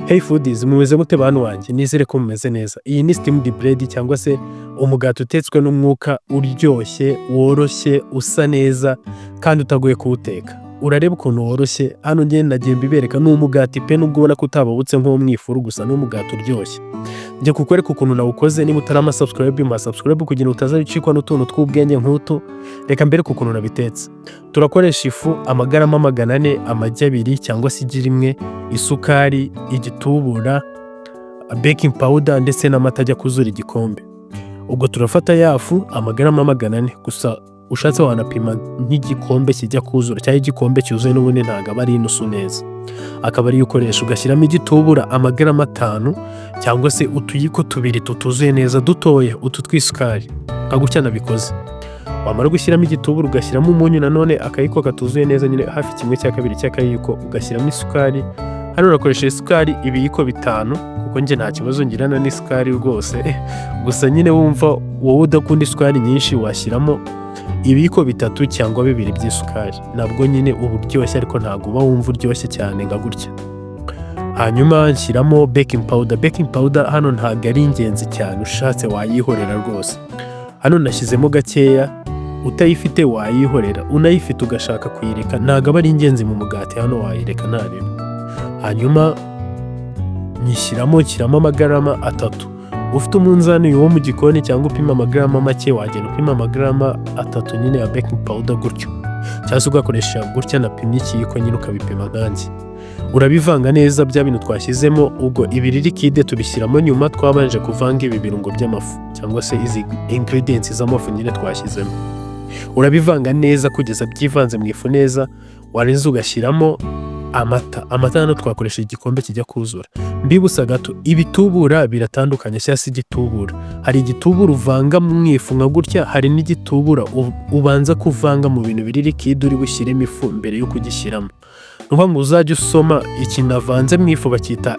Hey foodies, mumeze mute bantu wanjye? Nizere ko mumeze neza. Iyi ni steamed bread cyangwa se umugati utetswe n'umwuka, uryoshye, woroshye, usa neza kandi utagoye kuwuteka. Urareba ukuntu woroshye. Hano ngiye nagiye mbibereka ni umugati pe, nubwo ubona ko utababutse nko mu ifuru, gusa ni umugati uryoshye. Njye kukwereka ukuntu nawukoze. Niba utarama subscribe kugira utazabicikwa n'utuntu tw'ubwenge nk'utu. Reka mbereke ukuntu nabitetse. Turakoresha ifu amagarama 400, amagi 2 cyangwa se igi rimwe, isukari, igitubura, baking powder ndetse n'amata ajya kuzura igikombe. Ubwo turafata yafu amagarama 400, gusa ushatse wanapima nk'igikombe kijya kuzura cyangwa igikombe cyuzuye n'ubundi ntago aba ari inusu neza. Akaba ari ukoresha ugashyiramo igitubura amagarama 5 cyangwa se utuyiko 2 tutuzuye neza dutoya, utu twisukari. Kagutya nabikoze. Wamara gushyiramo igitubura ugashyiramo umunyu, nanone akayiko katuzuye neza nyine hafi 1/2 cy'akayiko, ugashyiramo isukari. Hano urakoresha isukari ibiyiko 5 kuko nje nta kibazo ngirana n'isukari rwose. Gusa nyine wumva wowe udakunda isukari nyinshi washyiramo ibiyiko 3 cyangwa 2 by'isukari. Nabwo nyine uburyoshye, ariko ntago uba wumva uryoshye cyane nga gutya. Hanyuma nshyiramo baking powder. Baking powder hano ntago ari ingenzi cyane, ushatse wayihorera rwose. Hano nashyizemo gakeya, utayifite wayihorera, unayifite ugashaka kuyireka ntago aba ari ingenzi mu mugati, hano wayireka ntarebe. Hanyuma nyishyiramo amagarama 3. Ufite umunzani wo mu gikoni cyangwa upima amagarama make, wagenda upima amagarama 3 nyine ya baking powder gutyo, cyangwa se ugakoresha gutya napimye ikiyiko nyine ukabipima nkanjye. Urabivanga neza bya bintu twashyizemo. Ubwo ibiri liquide tubishyiramo nyuma twabanje kuvanga ibi birungo by'amafu cyangwa se izi ingredients z'amafu nyine twashyizemo. Urabivanga neza kugeza byivanze mu ifu neza, warenza ugashyiramo amata hano twakoresha igikombe kijya kuzura. Mbibusa gato, ibitubura biratandukanye. Cyangwa igitubura, hari igitubura uvanga mu ifu nka gutya, hari n'igitubura ubanza kuvanga mu bintu biri liquide uri bushyiremo ifu mbere yo kugishyiramo. Nuko ngo uzajya usoma ikintu avanze mu ifu bacyita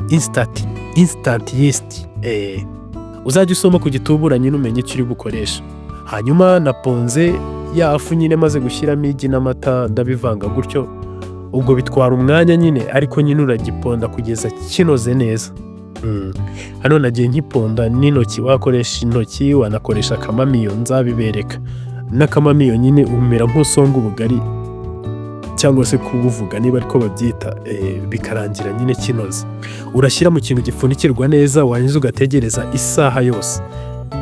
instant yeast. Uzajya usoma ku gitubura nyine umenye icyo uri bukoresha. Hanyuma naponze yafu nyine maze gushyiramo igi n'amata, ndabivanga gutyo. Ubwo bitwara umwanya nyine, ariko nyine uragiponda kugeza kinoze neza. Hano nagiye nkiponda n'intoki. Wakoresha intoki, wanakoresha akamamiyo, nzabibereka. N'akamamiyo nyine umera nk'usonga ubugari cyangwa se kubuvuga niba ariko babyita, bikarangira nyine kinoze. Urashyira mu kintu gifunikirwa neza, wangiza ugategereza isaha yose,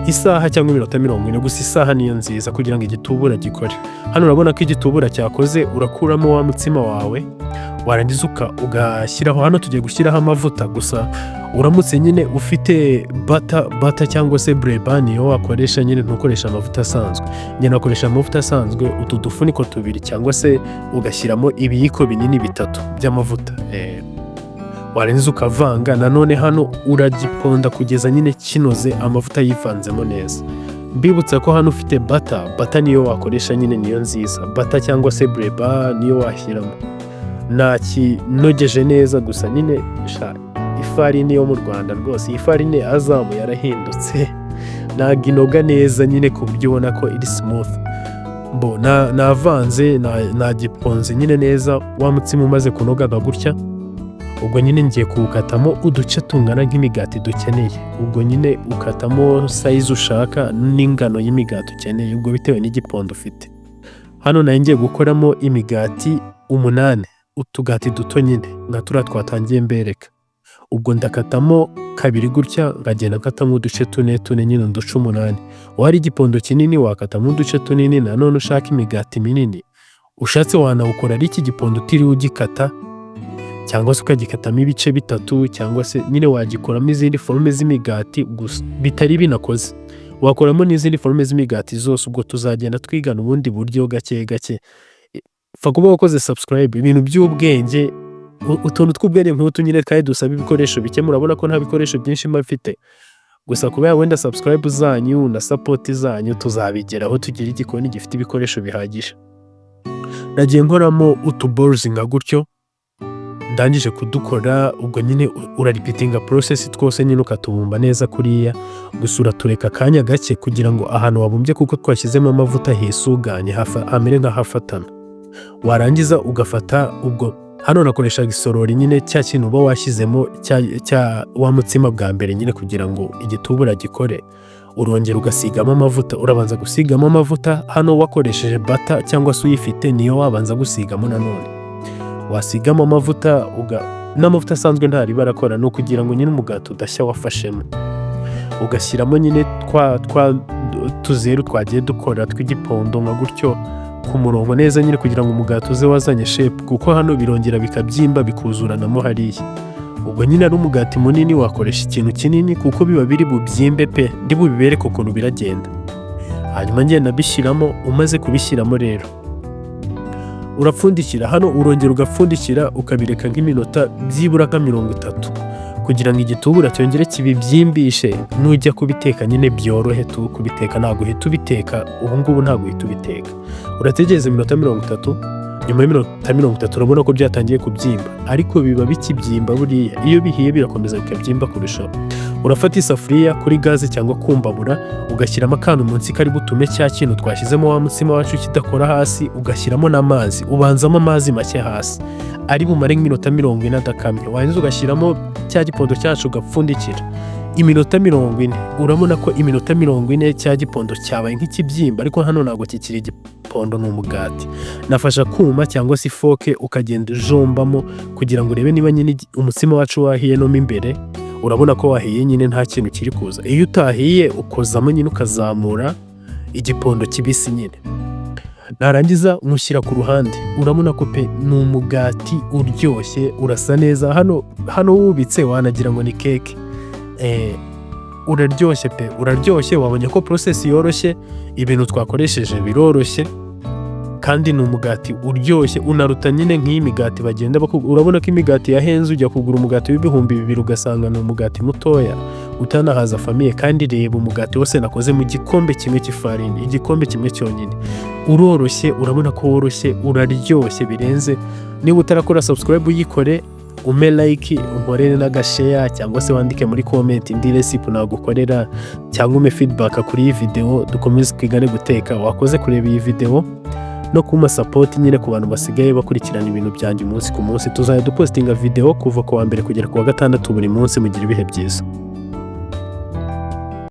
isaha cyangwa iminota 40. Gusa isaha niyo nziza kugira ngo igitubura gikore. Hano urabona ko igitubura cyakoze. Urakuramo wa mutsima wawe, warangiza ugashyiraho. Hano tugiye gushyiraho amavuta, gusa uramutse nyine ufite butter cyangwa se breba niyo wakoresha nyine, ntukoresha amavuta asanzwe. Njye nakoresha amavuta asanzwe, utu dufuniko 2 cyangwa se ugashyiramo ibiyiko binini 3 by'amavuta. Warenza ukavanga. Nanone hano uragiponda kugeza nyine kinoze, amavuta yivanzemo neza. Mbibutsa ko hano ufite butter niyo wakoresha nyine, niyo nziza. Butter cyangwa se breba niyo washyiramo. Nakinogeje neza, gusa nyine ifarini yo mu Rwanda rwose, ifarini azamu yarahindutse, ntago inoga neza nyine ku buryo ubona ko iri smooth. Navanze nagiponze nyine neza, wa mutsima umaze kunoga gutya. Ubwo nyine ngiye kuwukatamo uduce tungana nk'imigati dukeneye. Ubwo nyine ukatamo size ushaka n'ingano y'imigati ukeneye, ubwo bitewe n'igipondo ufite. Hano nayo ngiye gukoramo imigati 8, utugati duto nyine nka turiya twatangiye mbereka. Ubwo ndakatamo 2 gutya, ngagenda nkatamo uduce 4 nyine uduce 8. Wari igipondo kinini wakatamo uduce tunini. Nanone ushaka imigati minini, ushatse wanawukora ari iki gipondo utiriwe ugikata, cyangwa se ukagikatamo ibice 3, cyangwa se nyine wagikoramo izindi forme z'imigati gusa bitari binakoze. Wakoramo n'izindi forme z'imigati zose. Ubwo tuzagenda twigana ubundi buryo gake. Fa kuba wakoze subscribe. Ibintu by'ubwenge, utuntu tw'ubwenge nk'utu nyine kandi dusaba ibikoresho bike. Murabona ko nta bikoresho byinshi mba mfite, gusa kubera wenda subscribe zanyu na support zanyu tuzabigeraho tugira igikoni gifite ibikoresho bihagije. Nagiye nkoramo utuballs nka gutyo, ndangije kudukora. Ubwo nyine uraripitinga process twose nyine ukatubumba neza kuriya. Gusa uratureka akanya gake kugira ngo ahantu wabumbye, kuko twashyizemo amavuta hisuganye hamere nk'ahafatana. Warangiza ugafata, ubwo hano nakoreshaga isorori nyine cya kintu uba washyizemo wa mutsima bwa mbere nyine kugira ngo igitubura gikore, urongera ugasigamo amavuta. Urabanza gusigamo amavuta, hano wakoresheje bata cyangwa se uyifite niyo wabanza gusigamo nanone. Wasigamo amavuta, n'amavuta asanzwe ntari barakora, ni ukugira ngo nyine umugati udashya wafashemo. Ugashyiramo nyine twa tuzeru twagiye dukora tw'igipondo nka gutyo ku murongo neza nyine kugira ngo umugati uze wazanye shape, kuko hano birongera bikabyimba bikuzuranamo hariya. Ubwo nyine ari umugati munini wakoresha ikintu kinini kuko biba biri bubyimbe pe, ndi bubibereke ukuntu biragenda. Hanyuma ngenda bishyiramo, umaze kubishyiramo rero urapfundikira, hano urongera ugapfundikira ukabireka nk'iminota byibura nka 30 kugira ngo igitubura cyongere kibibyimbishe. Nujya kubiteka nyine byorohe tu kubiteka, ntabwo uhita ubiteka ubu ngubu, ntabwo uhita ubiteka, urategereza iminota 30. Nyuma y'iminota 30 urabona ko byatangiye kubyimba, ariko biba bikibyimba buriya, iyo bihiye birakomeza bikabyimba kurushaho. Urafata isafuriya kuri gaze cyangwa kumbabura, ugashyiramo akantu munsi kari butume cya kintu twashyizemo wa mutsima wacu kidakora hasi, ugashyiramo n'amazi, ubanzamo amazi make hasi ari bumare nk'iminota 40 adakamye. Warangiza ugashyiramo cya gipondo cyacu ugapfundikira iminota 40. Urabona ko iminota 40 cya gipondo cyabaye nk'ikibyimba, ariko hano ntabwo kikiri igipondo, ni umugati. Nafasha kuma cyangwa se ifoke ukagenda ujombamo kugira ngo urebe niba nyine umutsima wacu wahiye no imbere. Urabona ko wahiye nyine nta kintu kiri kuza. Iyo utahiye ukozamo nyine ukazamura igipondo kibisi nyine, narangiza nkushyira ku ruhande. Urabona ko pe ni umugati uryoshye, urasa neza. Hano wubitse wanagira ngo ni keke. Uraryoshye pe, uraryoshye. Wabonye ko process yoroshye, ibintu twakoresheje biroroshye, kandi ni umugati uryoshye. Unaruta nyine nk'iyi migati bagenda urabona ko imigati yahenze, ujya kugura umugati w'ibihumbi 2 ugasanga ni umugati mutoya utanahaza famiye. Kandi reba umugati wose nakoze mu gikombe kimwe cy'ifarini, igikombe kimwe cyonyine. Uroroshye, urabona ko woroshye, uraryoshye birenze. Niba utarakora subscribe uyikore, ume like, unkorere n'agashare cyangwa se wandike muri comment indi recipe nagukorera, cyangwa ume feedback kuri iyi video, dukomeze twigane guteka. Wakoze kureba iyi video no kuma support nyine ku bantu basigaye bakurikirana ibintu byanjye umunsi ku munsi. Tuzajya dupostinga video kuva ku wa mbere kugera ku wa gatandatu buri munsi. Mugira ibihe byiza.